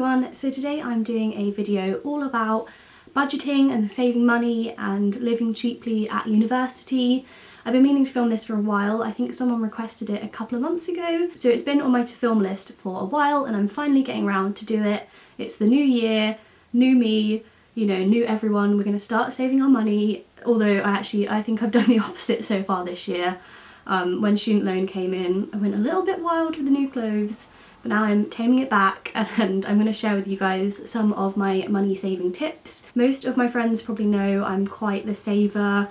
everyone, so today I'm doing a video all about budgeting and saving money and living cheaply at university. I've been meaning to film this for a while. I think someone requested it a couple of months ago, so it's been on my to film list for a while and I'm finally getting around to do it. It's the new year, new me, you know, new everyone. We're going to start saving our money, although I think I've done the opposite so far this year. When student loan came in, I went a little bit wild with the new clothes. But now I'm taming it back and I'm going to share with you guys some of my money saving tips. Most of my friends probably know I'm quite the saver,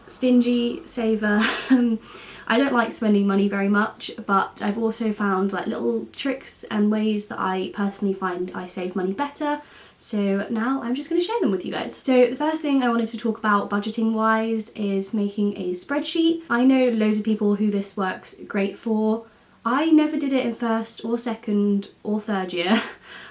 stingy saver. I don't like spending money very much, but I've also found like little tricks and ways that I personally find I save money better. So now I'm just going to share them with you guys. So the first thing I wanted to talk about budgeting wise is making a spreadsheet. I know loads of people who this works great for. I never did it in first or second or third year.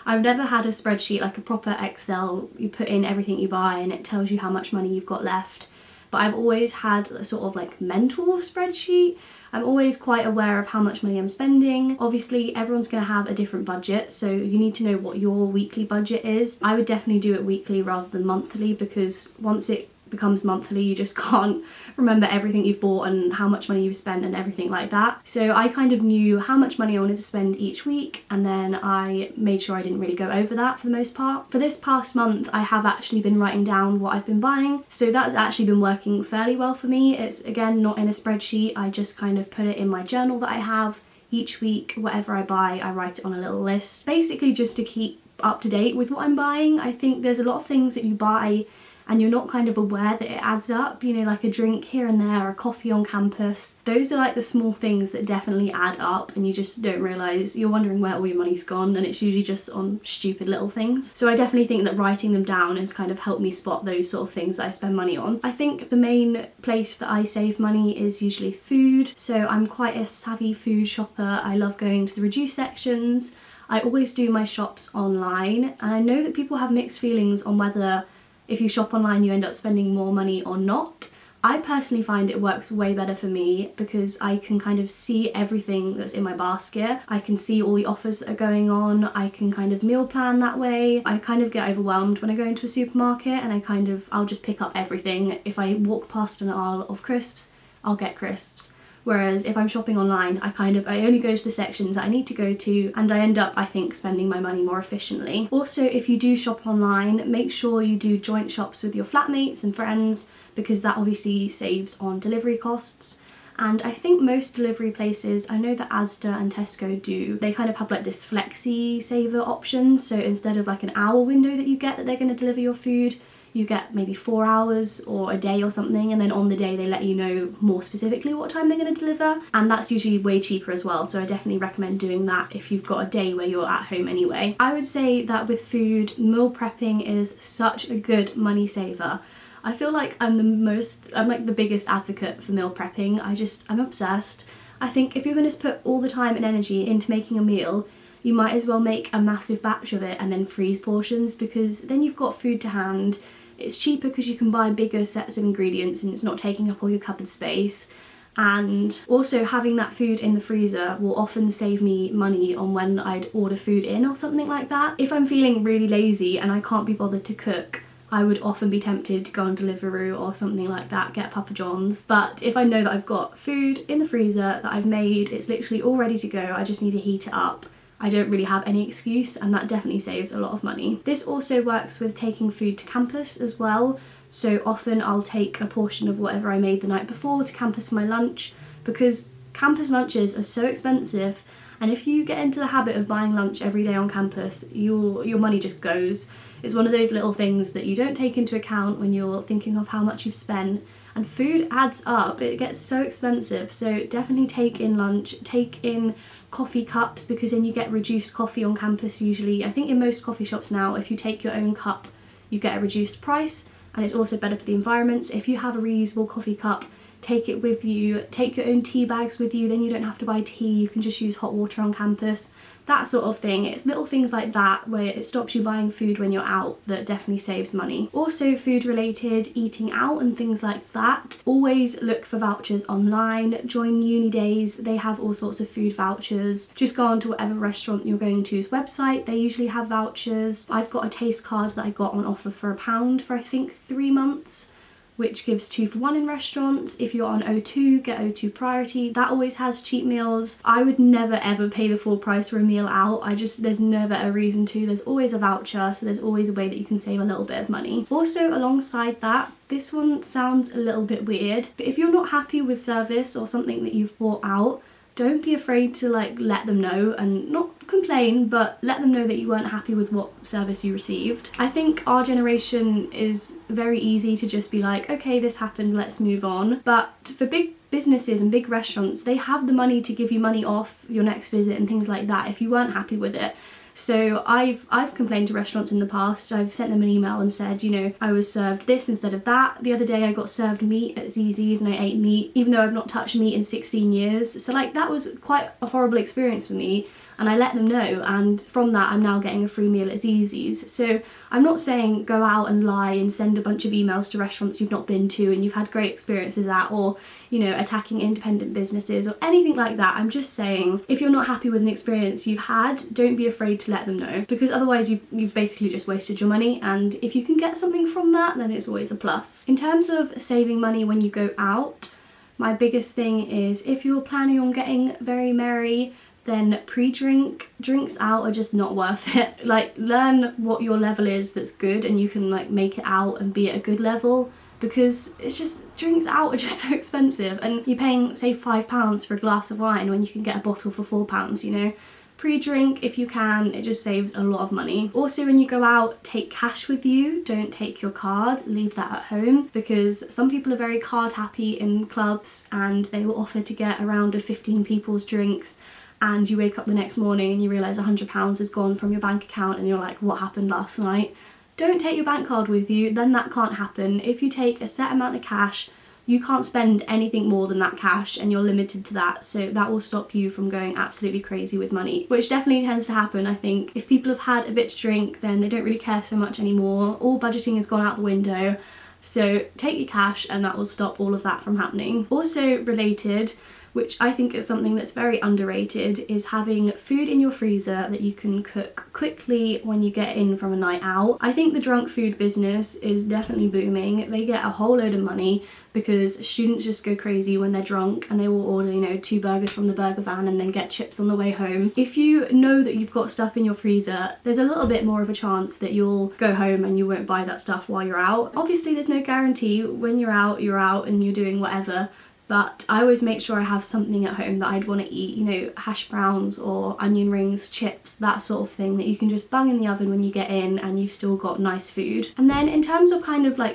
I've never had a spreadsheet, like a proper Excel. You put in everything you buy and it tells you how much money you've got left. But I've always had a sort of like mental spreadsheet. I'm always quite aware of how much money I'm spending. Obviously, everyone's going to have a different budget, so you need to know what your weekly budget is. I would definitely do it weekly rather than monthly, because once it becomes monthly you just can't remember everything you've bought and how much money you've spent and everything like that. So I kind of knew how much money I wanted to spend each week, and then I made sure I didn't really go over that for the most part. For this past month I have actually been writing down what I've been buying, so that's actually been working fairly well for me. It's again not in a spreadsheet, I just kind of put it in my journal that I have. Each week whatever I buy I write it on a little list, basically just to keep up to date with what I'm buying. I think there's a lot of things that you buy and you're not kind of aware that it adds up, you know, like a drink here and there, a coffee on campus. Those are like the small things that definitely add up and you just don't realise. You're wondering where all your money's gone and it's usually just on stupid little things. So I definitely think that writing them down has kind of helped me spot those sort of things that I spend money on. I think the main place that I save money is usually food. So I'm quite a savvy food shopper. I love going to the reduced sections. I always do my shops online, and I know that people have mixed feelings on whether if you shop online you end up spending more money or not. I personally find it works way better for me because I can kind of see everything that's in my basket. I can see all the offers that are going on. I can kind of meal plan that way. I kind of get overwhelmed when I go into a supermarket and I'll just pick up everything. If I walk past an aisle of crisps, I'll get crisps. Whereas if I'm shopping online, I only go to the sections that I need to go to, and I end up, I think, spending my money more efficiently. Also, if you do shop online, make sure you do joint shops with your flatmates and friends, because that obviously saves on delivery costs. And I think most delivery places, I know that Asda and Tesco do, they kind of have like this flexi saver option. So instead of like an hour window that you get that they're going to deliver your food, you get maybe 4 hours or a day or something, and then on the day they let you know more specifically what time they're going to deliver, and that's usually way cheaper as well. So I definitely recommend doing that if you've got a day where you're at home anyway. I would say that with food, meal prepping is such a good money saver. I feel like I'm like the biggest advocate for meal prepping. I'm obsessed. I think if you're going to put all the time and energy into making a meal, you might as well make a massive batch of it and then freeze portions, because then you've got food to hand. It's cheaper because you can buy bigger sets of ingredients and it's not taking up all your cupboard space. And also having that food in the freezer will often save me money on when I'd order food in or something like that. If I'm feeling really lazy and I can't be bothered to cook, I would often be tempted to go on Deliveroo or something like that, get Papa John's. But if I know that I've got food in the freezer that I've made, it's literally all ready to go, I just need to heat it up, I don't really have any excuse, and that definitely saves a lot of money. This also works with taking food to campus as well. So often I'll take a portion of whatever I made the night before to campus for my lunch, because campus lunches are so expensive, and if you get into the habit of buying lunch every day on campus, your money just goes. It's one of those little things that you don't take into account when you're thinking of how much you've spent. And food adds up, it gets so expensive, so definitely take in lunch, take in coffee cups, because then you get reduced coffee on campus usually. I think in most coffee shops now, if you take your own cup, you get a reduced price, and it's also better for the environment. So if you have a reusable coffee cup, take it with you, take your own tea bags with you, then you don't have to buy tea, you can just use hot water on campus, that sort of thing. It's little things like that where it stops you buying food when you're out that definitely saves money. Also food related, eating out and things like that, always look for vouchers online. Join uni days, they have all sorts of food vouchers. Just go on to whatever restaurant you're going to's website, they usually have vouchers. I've got a taste card that I got on offer for £1 for I think 3 months, which gives 2 for 1 in restaurants. If you're on O2, get O2 Priority. That always has cheap meals. I would never ever pay the full price for a meal out. There's never a reason to. There's always a voucher, so there's always a way that you can save a little bit of money. Also, alongside that, this one sounds a little bit weird, but if you're not happy with service or something that you've bought out, don't be afraid to let them know, and not complain, but let them know that you weren't happy with what service you received. I think our generation is very easy to just be like, okay, this happened, let's move on. But for big businesses and big restaurants, they have the money to give you money off your next visit and things like that if you weren't happy with it. So I've complained to restaurants in the past. I've sent them an email and said, I was served this instead of that. The other day I got served meat at ZZ's and I ate meat, even though I've not touched meat in 16 years. So that was quite a horrible experience for me. And I let them know, and from that I'm now getting a free meal at ZZ's. So I'm not saying go out and lie and send a bunch of emails to restaurants you've not been to and you've had great experiences at, or attacking independent businesses or anything like that. I'm just saying, if you're not happy with an experience you've had, don't be afraid to let them know, because otherwise you've basically just wasted your money, and if you can get something from that, then it's always a plus. In terms of saving money when you go out, my biggest thing is, if you're planning on getting very merry, then drinks out are just not worth it. Learn what your level is that's good, and you can make it out and be at a good level, because it's just, drinks out are just so expensive, and you're paying say £5 for a glass of wine when you can get a bottle for £4, Pre-drink if you can, it just saves a lot of money. Also, when you go out, take cash with you, don't take your card, leave that at home, because some people are very card happy in clubs and they will offer to get a round of 15 people's drinks, and you wake up the next morning and you realise £100 has gone from your bank account and you're like, what happened last night? Don't take your bank card with you, then that can't happen. If you take a set amount of cash, you can't spend anything more than that cash, and you're limited to that, so that will stop you from going absolutely crazy with money, which definitely tends to happen. I think if people have had a bit to drink, then they don't really care so much anymore. All budgeting has gone out the window, so take your cash and that will stop all of that from happening. Also related, which I think is something that's very underrated, is having food in your freezer that you can cook quickly when you get in from a night out. I think the drunk food business is definitely booming. They get a whole load of money because students just go crazy when they're drunk and they will order, 2 burgers from the burger van and then get chips on the way home. If you know that you've got stuff in your freezer, there's a little bit more of a chance that you'll go home and you won't buy that stuff while you're out. Obviously there's no guarantee. When you're out and you're doing whatever, but I always make sure I have something at home that I'd want to eat, hash browns or onion rings, chips, that sort of thing that you can just bung in the oven when you get in and you've still got nice food. And then in terms of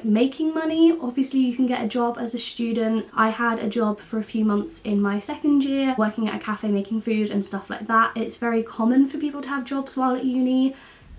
making money, obviously you can get a job as a student. I had a job for a few months in my second year working at a cafe making food and stuff like that. It's very common for people to have jobs while at uni.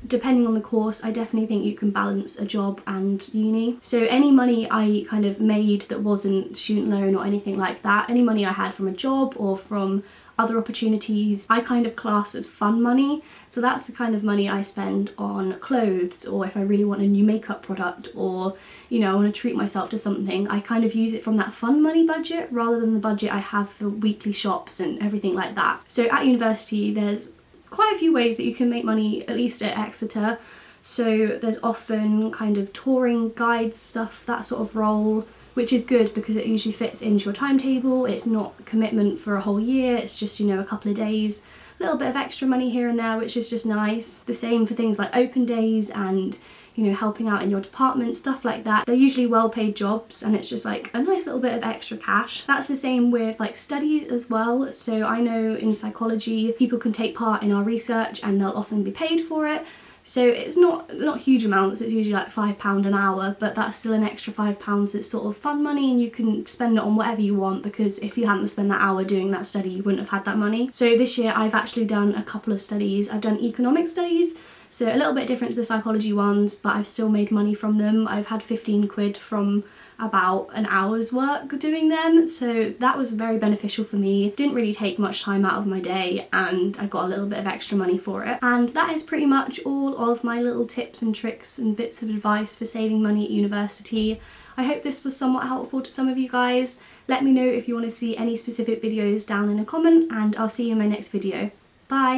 Depending on the course, I definitely think you can balance a job and uni. So any money I made that wasn't student loan or anything like that, any money I had from a job or from other opportunities, I class as fun money. So that's the kind of money I spend on clothes, or if I really want a new makeup product, or I want to treat myself to something, I use it from that fun money budget rather than the budget I have for weekly shops and everything like that. So at university there's quite a few ways that you can make money, at least at Exeter. So there's often touring guides stuff, that sort of role, which is good because it usually fits into your timetable. It's not commitment for a whole year, it's just a couple of days, a little bit of extra money here and there, which is just nice. The same for things like open days and helping out in your department, stuff like that. They're usually well-paid jobs and it's just a nice little bit of extra cash. That's the same with studies as well. So I know in psychology people can take part in our research and they'll often be paid for it. So it's not huge amounts, it's usually £5 an hour, but that's still an extra £5 that's sort of fun money, and you can spend it on whatever you want, because if you hadn't spent that hour doing that study you wouldn't have had that money. So this year I've actually done a couple of studies. I've done economic studies, so a little bit different to the psychology ones, but I've still made money from them. I've had 15 quid from about an hour's work doing them, so that was very beneficial for me. Didn't really take much time out of my day and I got a little bit of extra money for it. And that is pretty much all of my little tips and tricks and bits of advice for saving money at university. I hope this was somewhat helpful to some of you guys. Let me know if you want to see any specific videos down in a comment, and I'll see you in my next video. Bye!